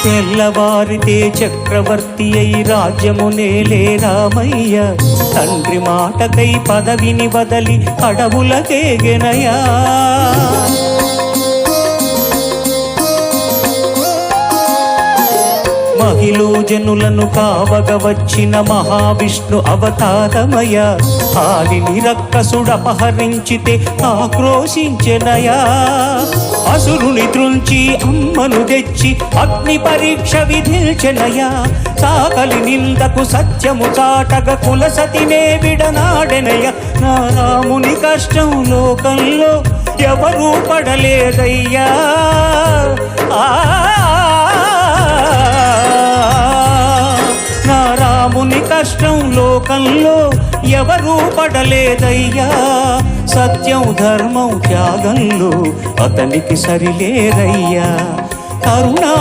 తెల్లవారితే చక్రవర్తి అయి రాజ్యమునేలే రామయ్య. తండ్రి మాటకై పదవిని వదలి అడవులకేగెనయా. మహిళ జనులను కావగ వచ్చిన మహావిష్ణు అవతారమయ. ఆలిని రక్కసుడపహరించితే ఆక్రోశించెనయా. అసురుని త్రుంచి అమ్మను తెచ్చి అగ్ని పరీక్ష విధించెనయా. సాకలి నిందకు సత్యము చాటగ కులసతినే విడనాడెనయ. నా రాముని కష్టం లోకంలో ఎవరూ పడలేదయ్యా. నా రాముని కష్టం లోకంలో ఎవరూ పడలేదయ్యా. సత్యం ధర్మం త్యాగంలో అతనికి సరిలేరయ్యా. కరుణా